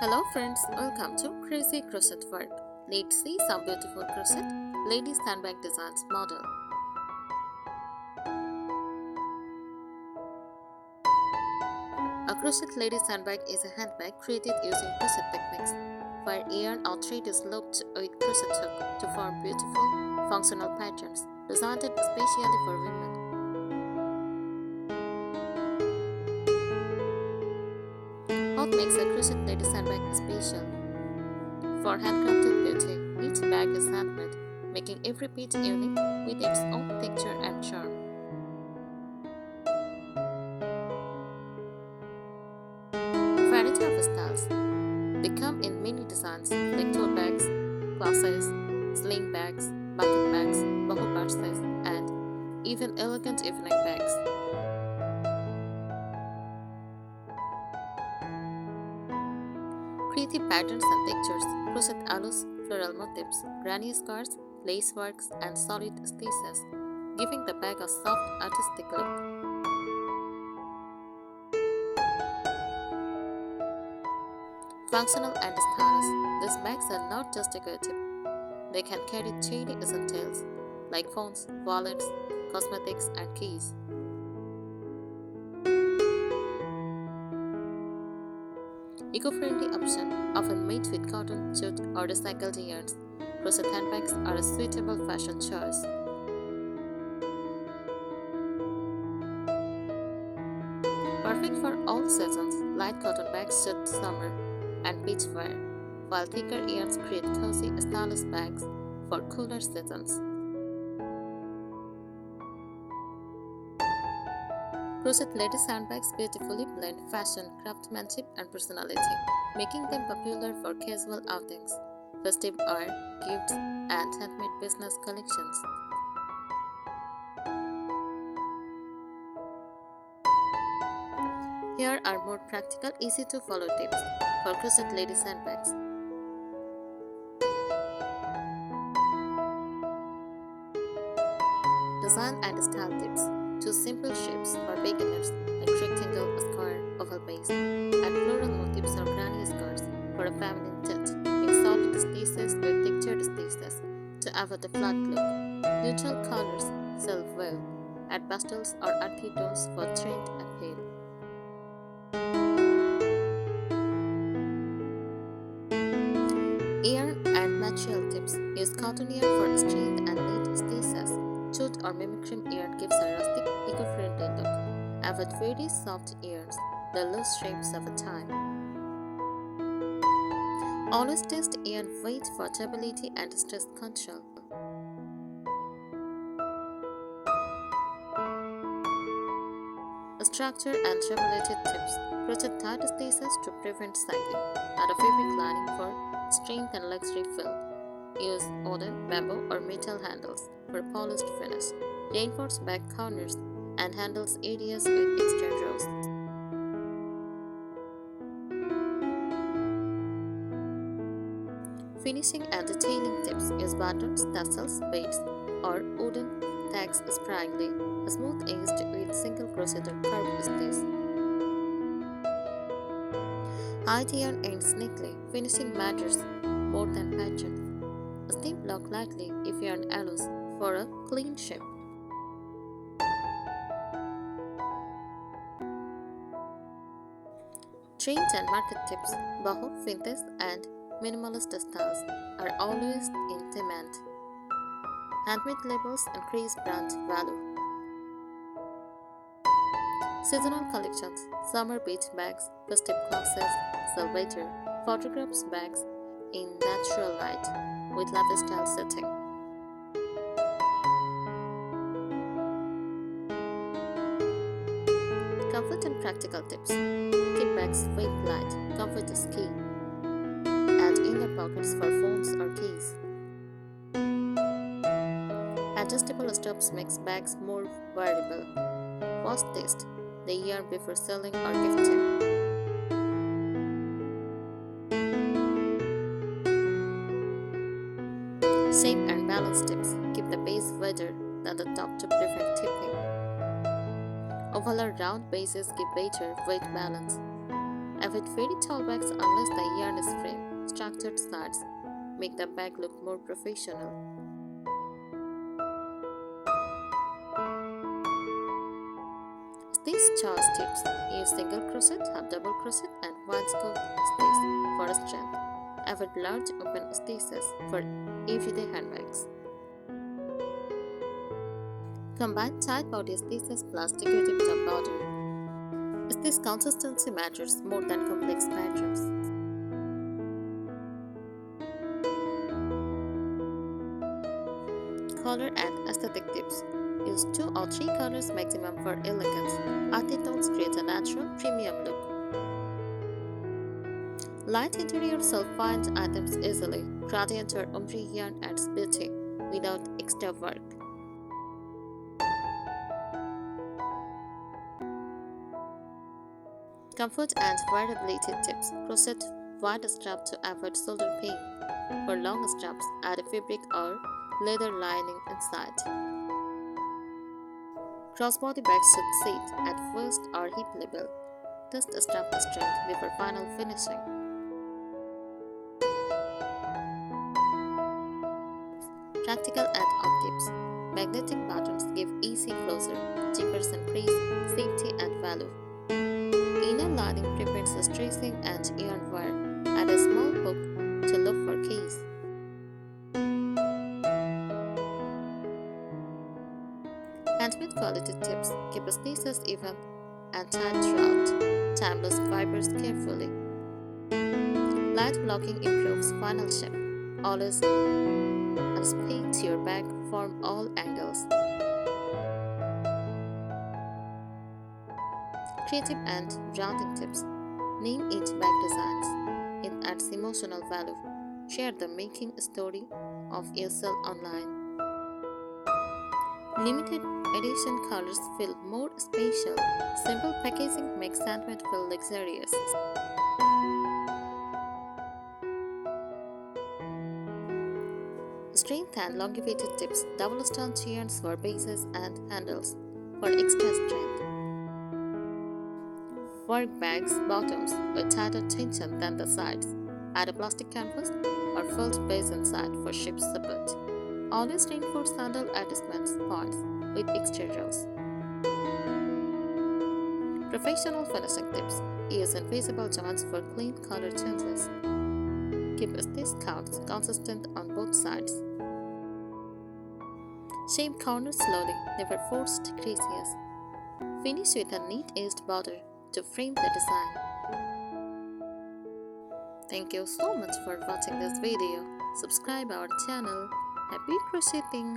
Hello friends, welcome to Crazy Crochet World. Let's see some beautiful crochet ladies handbag designs model. A crochet ladies handbag is a handbag created using crochet techniques, where yarn or thread is looped with crochet hook to form beautiful, functional patterns designed especially for women. What makes a crochet ladies handbag special? For handcrafted beauty, each bag is handmade, making every piece unique with its own texture and charm. Variety of styles. They come in many designs like tote bags, glasses, sling bags, bucket bags, boho purses, and even elegant evening bags. Creative patterns and textures. Crochet allows floral motifs, granny squares, lace works, and solid stitches, giving the bag a soft, artistic look. Functional and stylish. These bags are not just decorative. They can carry shady essentials like phones, wallets, cosmetics, and keys. Eco-friendly option, often made with cotton, jute, or recycled yarns. Crochet handbags are a suitable fashion choice. Perfect for all seasons, light cotton bags suit summer and beach wear, while thicker yarns create cozy, stylish bags for cooler seasons. Crochet ladies handbags beautifully blend fashion, craftsmanship, and personality, making them popular for casual outings, festive wear, gifts, and handmade business collections. Here are more practical, easy-to-follow tips for crochet ladies handbags. Design and style tips. Choose simple shapes for beginners like rectangle, square, oval base, and floral motifs or granny squares for a feminine touch. Mix solid stitches with textured stitches to avoid a flat look. Neutral colors serve well. Add pastels or earthy tones for trend and pale. Yarn and material tips. Use cotton yarn for string and knit stitches. Jute or mimicry yarn gives a rustic, eco-friendly look. Avoid very soft yarns, they lose shapes over time. Always test yarn weight for durability and stress control. Structure and durability tips. Crochet tight stitches to prevent sagging. Add a fabric lining for strength and luxury feel. Use wooden, bamboo, or metal handles for polished finish. Reinforce back corners and handles areas with extra rows. Finishing and detailing tips. Use buttons, tassels, beads, or wooden tags sparingly. Smooth edged with single crochet or curved stitch. Hide yarn ends neatly. Finishing matters more than patterns. Steam block lightly if yarn allows for a clean shape. Trends and market tips. Boho, vintage, and minimalist styles are always in demand. Handmade labels increase brand value. Seasonal collections. Summer beach bags, festive glasses, sell better. Photographs bags in natural light with lifestyle setting. Comfort and practical tips. Keep bags weight light. Comfort is key. Add inner pockets for phones or keys. Adjustable straps makes bags more wearable. Wash test the yarn before selling or gifting. Shape and balance tips. Keep the base wider than the top to prevent tipping. Oval or round bases give better weight balance. Avoid very tall bags unless the yarn is frame. Structured slides make the bag look more professional. Stitch charge tips. Use single crochet, half double crochet and wide scope stitch for strength. Avoid large open stitches for everyday handbags. Combine tight body stitches plus decorative top border. Stitch consistency matters more than complex patterns. Color and aesthetic tips. Use 2 or 3 colors maximum for elegance. Earthy tones create a natural, premium look. Light interior self-bind items easily. Gradient or ombre yarn adds beauty without extra work. Comfort and wearability tips. Crochet wide strap to avoid shoulder pain. For long straps, add a fabric or leather lining inside. Crossbody bags should sit at waist or hip level. Test strap strength before final finishing. Practical add-on tips. Magnetic buttons give easy closure, zippers increase safety and value. Inner lining prevents stressing and yarn wear. Add a small hook to look for keys. Handmade quality tips. Keep stitches even and tight throughout. Timeless fibers carefully. Light blocking improves final shape. Always inspect your bag from all angles. Creative and branding tips. Name each bag designs. It adds emotional value. Share the making story of yourself online. Limited edition colors feel more special. Simple packaging makes handmade feel luxurious. Strength and longevity tips. Double stone yarns for bases and handles for extra strength. Work bags bottoms with tighter tension than the sides. Add a plastic canvas or felt base inside for ship support. Always reinforce handle attachment points with exteriors. Professional finishing tips. Use invisible joints for clean color changes. Keep stitch counts consistent on both sides. Shape corners slowly, never forced creases. Finish with a neat-edged border to frame the design. Thank you so much for watching this video. Subscribe our channel. Happy crocheting!